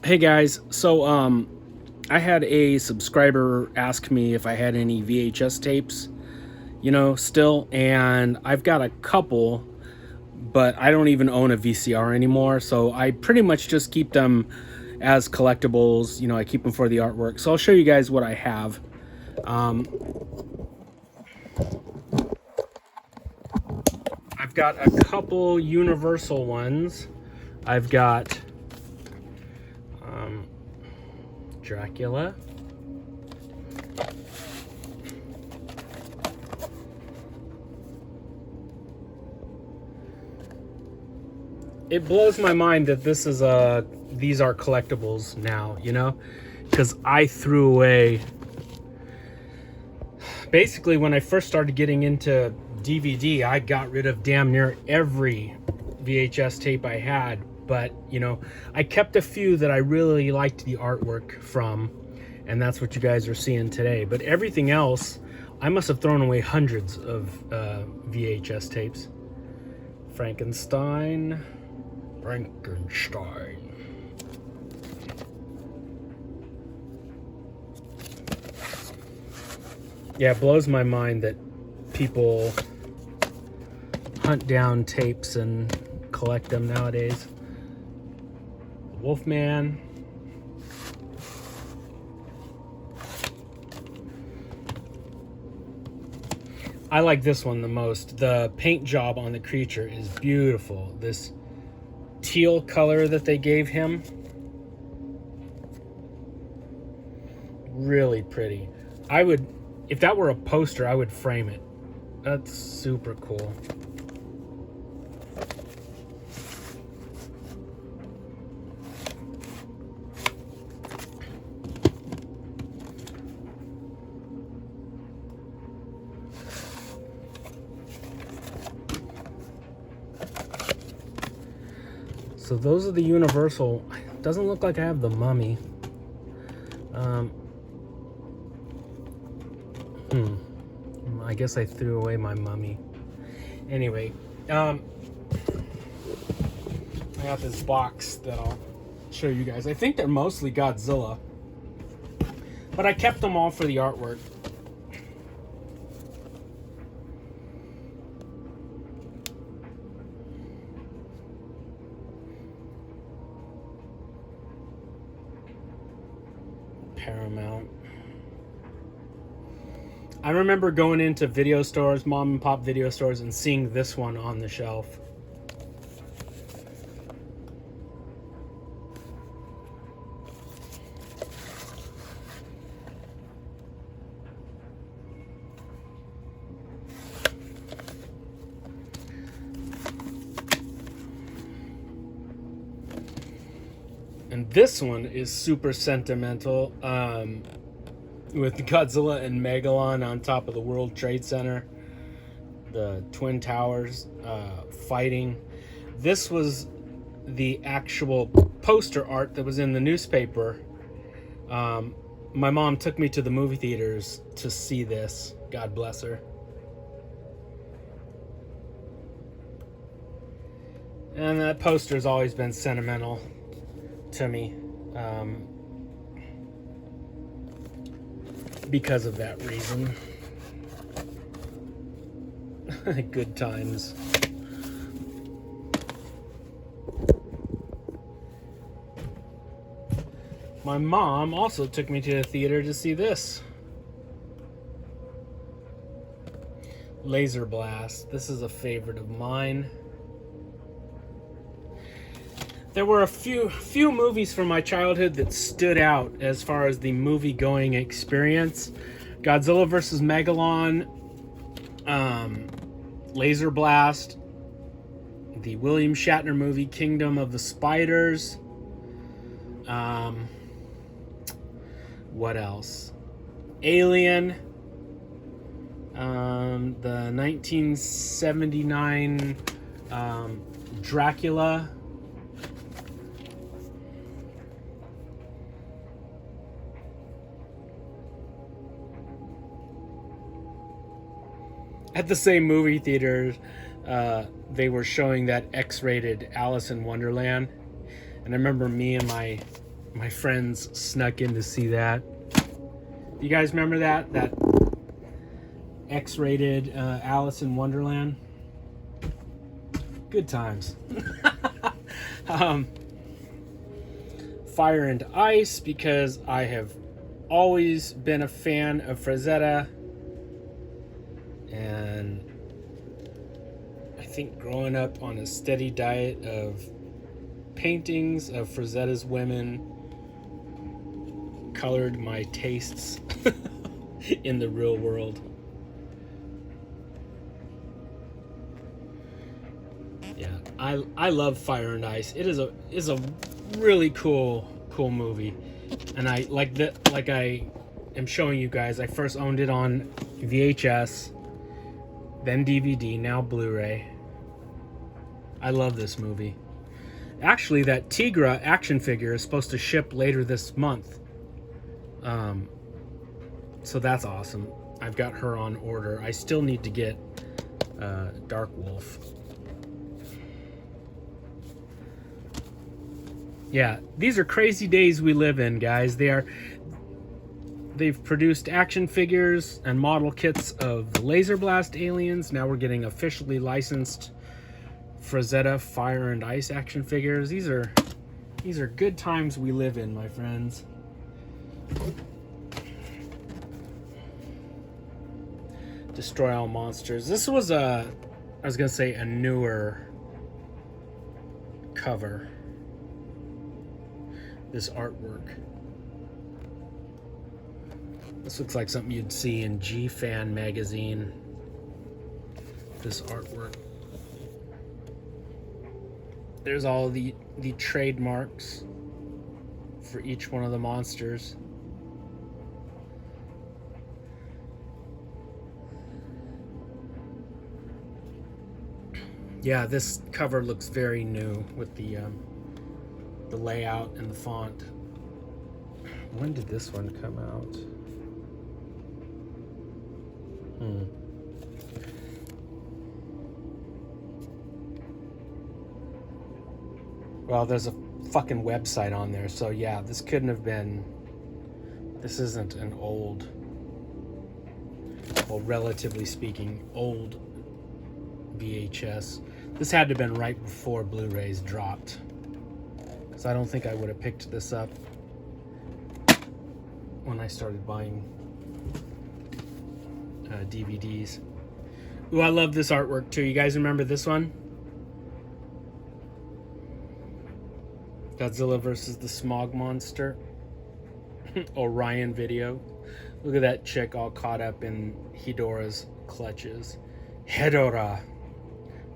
Hey guys, so I had a subscriber ask me if I had any VHS tapes, still, and I've got a couple, but I don't even own a VCR anymore, so I pretty much just keep them as collectibles. I keep them for the artwork. So I'll show you guys what I have. Um, I've got a couple Universal ones. I've got Dracula. It blows my mind that these are collectibles now, because I threw away, basically when I first started getting into DVD, I got rid of damn near every VHS tape I had. But, I kept a few that I really liked the artwork from, and that's what you guys are seeing today. But everything else, I must have thrown away hundreds of VHS tapes. Frankenstein. Yeah, it blows my mind that people hunt down tapes and collect them nowadays. Wolfman. I like this one the most. The paint job on the creature is beautiful. This teal color that they gave him, really pretty. If that were a poster, I would frame it. That's super cool. So those are the Universal. Doesn't look like I have the Mummy. I guess I threw away my Mummy. Anyway, I got this box that I'll show you guys. I think they're mostly Godzilla, but I kept them all for the artwork. Paramount. I remember going into video stores, mom and pop video stores, and seeing this one on the shelf. And this one is super sentimental, with Godzilla and Megalon on top of the World Trade Center, the Twin Towers fighting. This was the actual poster art that was in the newspaper. My mom took me to the movie theaters to see this. God bless her. And that poster's always been sentimental to me, because of that reason. Good times. My mom also took me to the theater to see this. Laser Blast. This is a favorite of mine. There were a few movies from my childhood that stood out as far as the movie-going experience. Godzilla vs. Megalon, Laser Blast, the William Shatner movie Kingdom of the Spiders. What else? Alien. The 1979 Dracula. At the same movie theater, they were showing that X-rated Alice in Wonderland. And I remember me and my My friends snuck in to see that. You guys remember that? That X-rated Alice in Wonderland? Good times. Fire and Ice, because I have always been a fan of Frazetta. And I think growing up on a steady diet of paintings of Frazetta's women colored my tastes in the real world. Yeah, I love Fire and Ice. It is a really cool movie, and I am showing you guys. I first owned it on VHS, then DVD, now Blu-ray. I love this movie. Actually, that Tigra action figure is supposed to ship later this month. So that's awesome. I've got her on order. I still need to get Dark Wolf. Yeah, these are crazy days we live in, guys. They've produced action figures and model kits of the Laser Blast aliens. Now we're getting officially licensed Frazetta Fire and Ice action figures. These are good times we live in, my friends. Destroy All Monsters. This was I was gonna say a newer cover. This artwork. This looks like something you'd see in G-Fan magazine. This artwork. There's all the trademarks for each one of the monsters. Yeah, this cover looks very new with the layout and the font. When did this one come out? Well, there's a fucking website on there, so yeah, this couldn't have been... This isn't an old... Well, relatively speaking, old VHS. This had to have been right before Blu-rays dropped. So I don't think I would have picked this up when I started buying DVDs. Ooh, I love this artwork too. You guys remember this one? Godzilla versus the Smog Monster. Orion video. Look at that chick all caught up in Hedorah's clutches. Hedorah.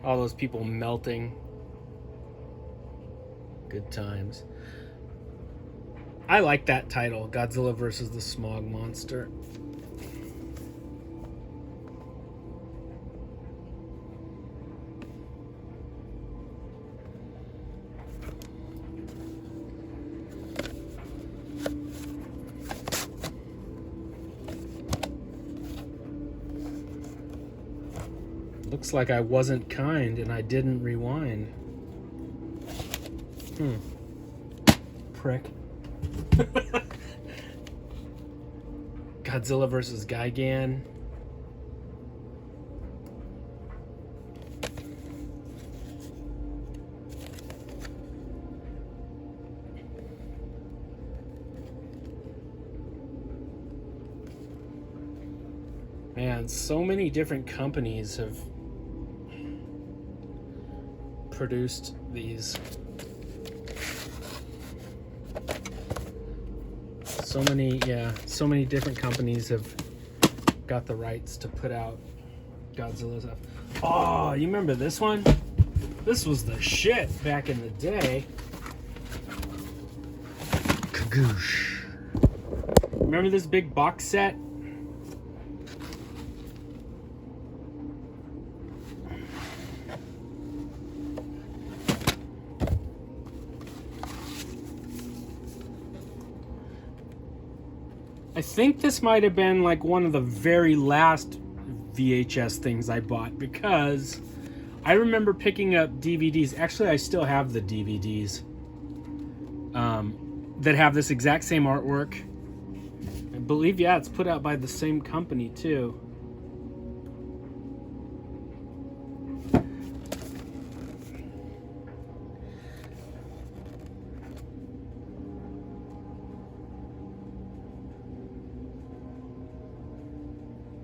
All those people melting. Good times. I like that title, Godzilla versus the Smog Monster. Looks like I wasn't kind and I didn't rewind. Prick. Godzilla versus Gigan. Man, so many different companies have produced these. So many different companies have got the rights to put out Godzilla stuff. Oh, you remember this one? This was the shit back in the day. Kagoosh. Remember this big box set? I think this might have been like one of the very last VHS things I bought, because I remember picking up DVDs. Actually, I still have the DVDs. that have this exact same artwork. I believe, yeah, it's put out by the same company too.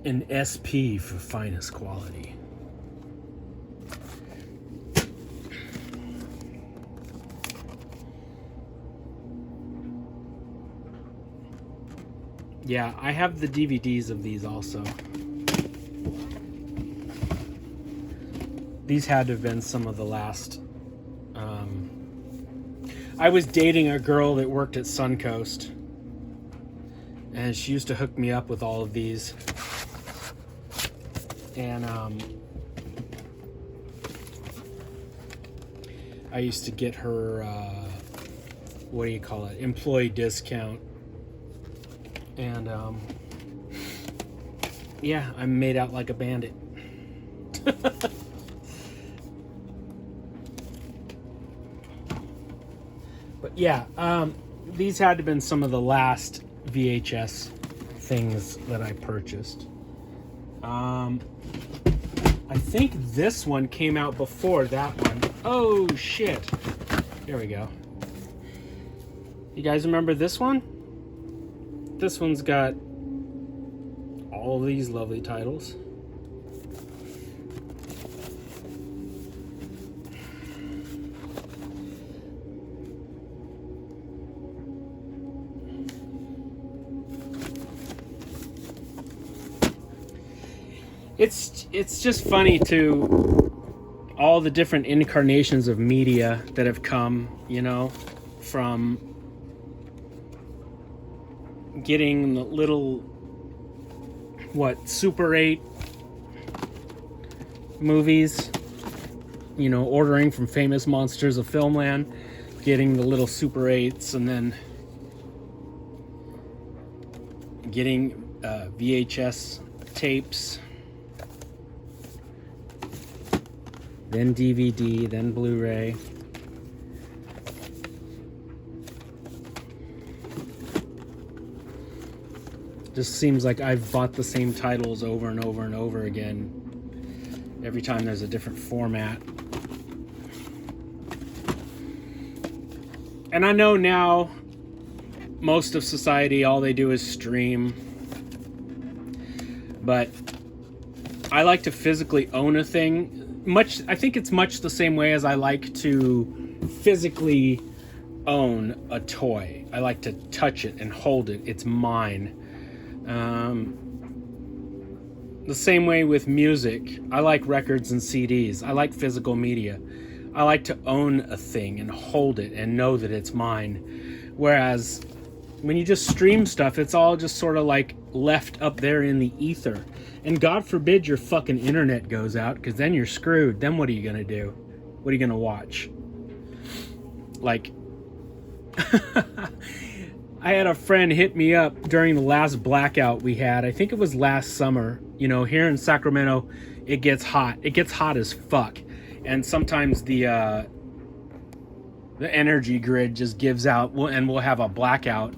An SP for finest quality. Yeah, I have the DVDs of these also. These had to have been some of the last. I was dating a girl that worked at Suncoast, and she used to hook me up with all of these. And I used to get her, what do you call it, employee discount. And yeah, I'm made out like a bandit. But yeah, these had to have been some of the last VHS things that I purchased. I think this one came out before that one. Oh shit. Here we go. You guys remember this one? This one's got all of these lovely titles. It's just funny to all the different incarnations of media that have come, you know, from getting the little, Super 8 movies, you know, ordering from Famous Monsters of Filmland, getting the little Super 8s, and then getting VHS tapes, then DVD, then Blu-ray. Just seems like I've bought the same titles over and over and over again every time there's a different format. And I know now most of society, all they do is stream. But I like to physically own a thing. I think it's much the same way as I like to physically own a toy. I like to touch it and hold it. It's mine. The same way with music. I like records and CDs. I like physical media. I like to own a thing and hold it and know that it's mine. Whereas when you just stream stuff, it's all just sort of like left up there in the ether. And God forbid your fucking internet goes out, because then you're screwed. Then what are you going to do? What are you going to watch? Like, I had a friend hit me up during the last blackout we had. I think it was last summer. You know, here in Sacramento, it gets hot. It gets hot as fuck. And sometimes the energy grid just gives out, and we'll have a blackout.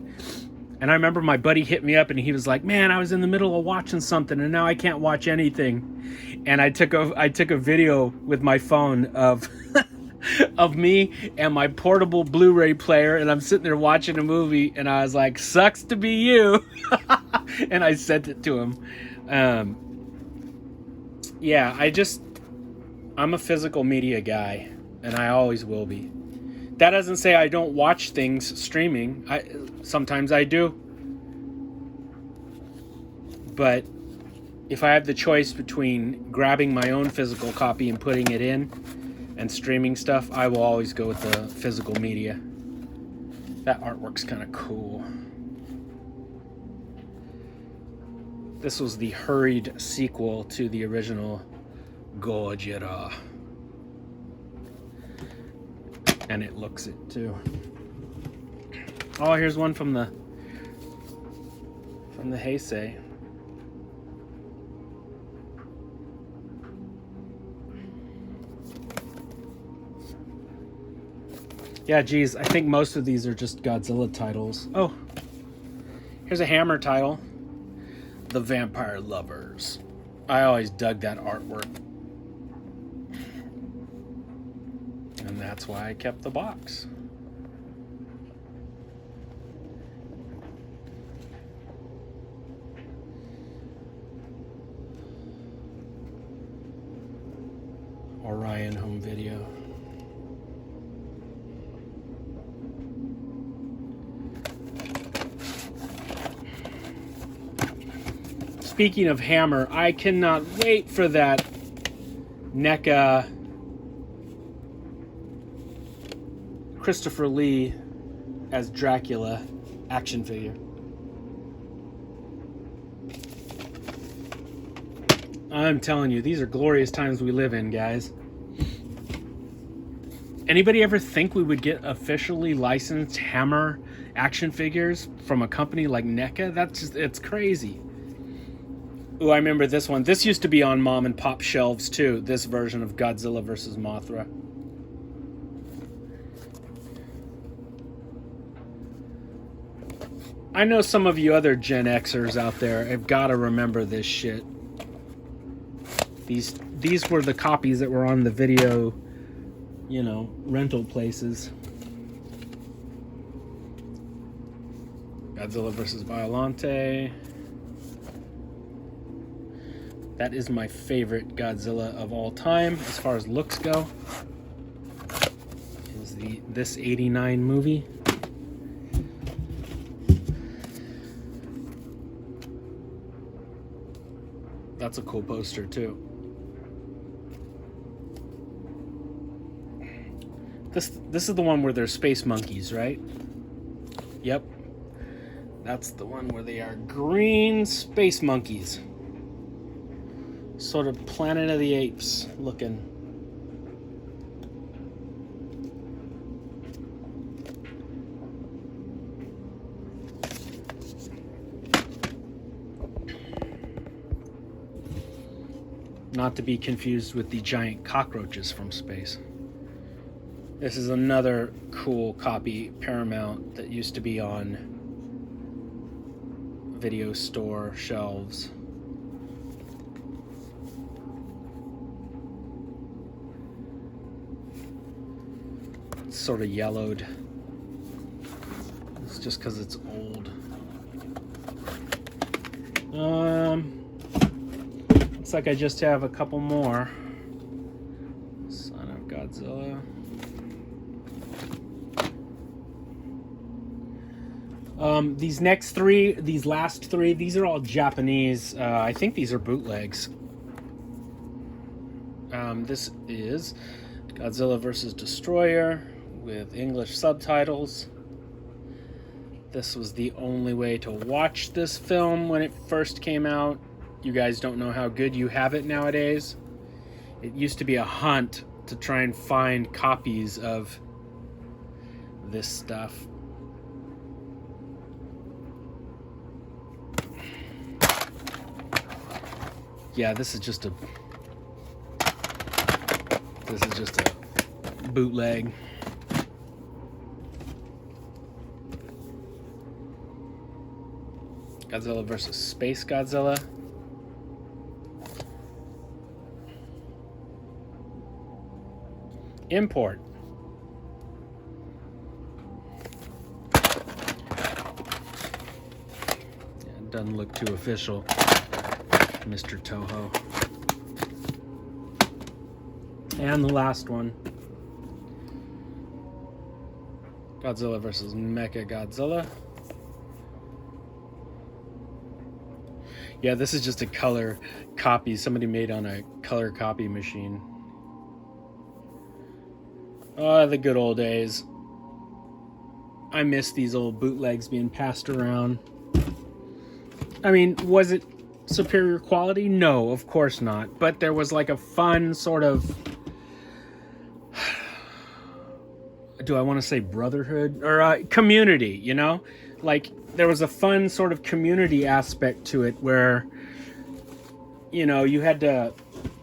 And I remember my buddy hit me up and he was like, man, I was in the middle of watching something and now I can't watch anything. And I took a video with my phone of of me and my portable Blu-ray player, and I'm sitting there watching a movie, and I was like, sucks to be you. And I sent it to him. Yeah, I'm a physical media guy, and I always will be. That doesn't say I don't watch things streaming. Sometimes I do. But if I have the choice between grabbing my own physical copy and putting it in and streaming stuff, I will always go with the physical media. That artwork's kind of cool. This was the hurried sequel to the original Gojira. And it looks it too. Oh, here's one from the Heisei. Yeah, geez, I think most of these are just Godzilla titles. Oh, here's a Hammer title. The Vampire Lovers. I always dug that artwork. And that's why I kept the box. Orion home video. Speaking of Hammer, I cannot wait for that NECA Christopher Lee as Dracula action figure. I'm telling you, these are glorious times we live in, guys. Anybody ever think we would get officially licensed Hammer action figures from a company like NECA? That's just, it's crazy. Ooh, I remember this one. This used to be on mom and pop shelves too, this version of Godzilla vs. Mothra. I know some of you other Gen Xers out there have got to remember this shit. These were the copies that were on the video, you know, rental places. Godzilla vs. Violante. That is my favorite Godzilla of all time as far as looks go. Is this 89 movie. That's a cool poster too. This is the one where they're space monkeys, right? Yep. That's the one where they are green space monkeys. Sort of Planet of the Apes looking. Not to be confused with the giant cockroaches from space. This is another cool copy Paramount that used to be on video store shelves. It's sort of yellowed. It's just because it's old. Looks like I just have a couple more. Son of Godzilla. These last three, these are all Japanese. I think these are bootlegs. This is Godzilla vs. Destroyer with English subtitles. This was the only way to watch this film when it first came out. You guys don't know how good you have it nowadays. It used to be a hunt to try and find copies of this stuff. Yeah, this is just a bootleg. Godzilla vs. Space Godzilla. Import. Yeah, it doesn't look too official, Mr. Toho. And the last one. Godzilla vs. Mecha Godzilla. Yeah, this is just a color copy somebody made on a color copy machine. Oh, the good old days. I miss these old bootlegs being passed around. I mean, was it superior quality? No, of course not. But there was like a fun sort of... do I want to say brotherhood? Or community, you know? Like, there was a fun sort of community aspect to it where, you know, you had to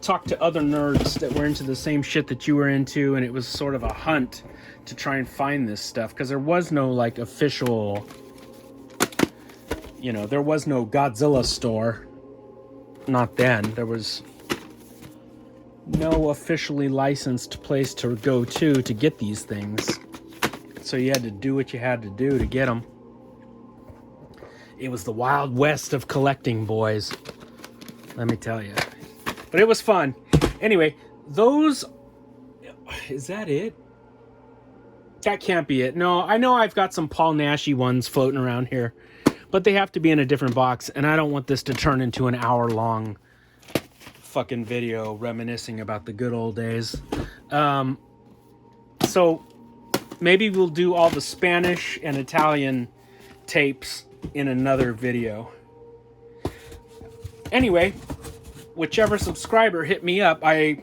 talk to other nerds that were into the same shit that you were into, and it was sort of a hunt to try and find this stuff, because there was no like official, you know, there was no Godzilla store. Not then. There was no officially licensed place to go to get these things. So you had to do what you had to do to get them. It was the Wild West of collecting, boys. Let me tell you. But it was fun. Anyway, those... Is that it? That can't be it. No, I know I've got some Paul Naschy ones floating around here, but they have to be in a different box, and I don't want this to turn into an hour-long fucking video reminiscing about the good old days. So maybe we'll do all the Spanish and Italian tapes in another video. Anyway, whichever subscriber hit me up, I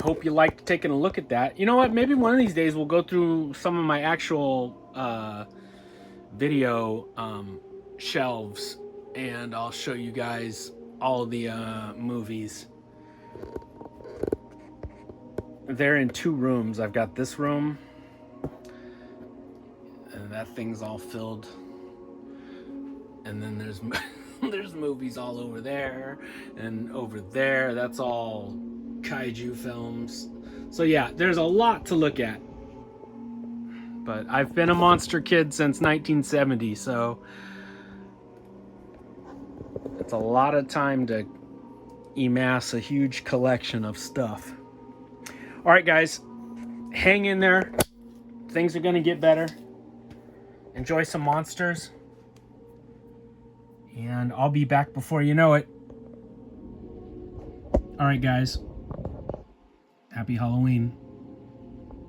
hope you liked taking a look at that. You know what? Maybe one of these days we'll go through some of my actual video shelves, and I'll show you guys all the movies. They're in 2 rooms. I've got this room, and that thing's all filled. And then there's there's movies all over there and over there. That's all kaiju films. So yeah, there's a lot to look at. But I've been a monster kid since 1970, so it's a lot of time to amass a huge collection of stuff. All right, guys, hang in there. Things are going to get better. Enjoy some monsters. And I'll be back before you know it. All right, guys. Happy Halloween.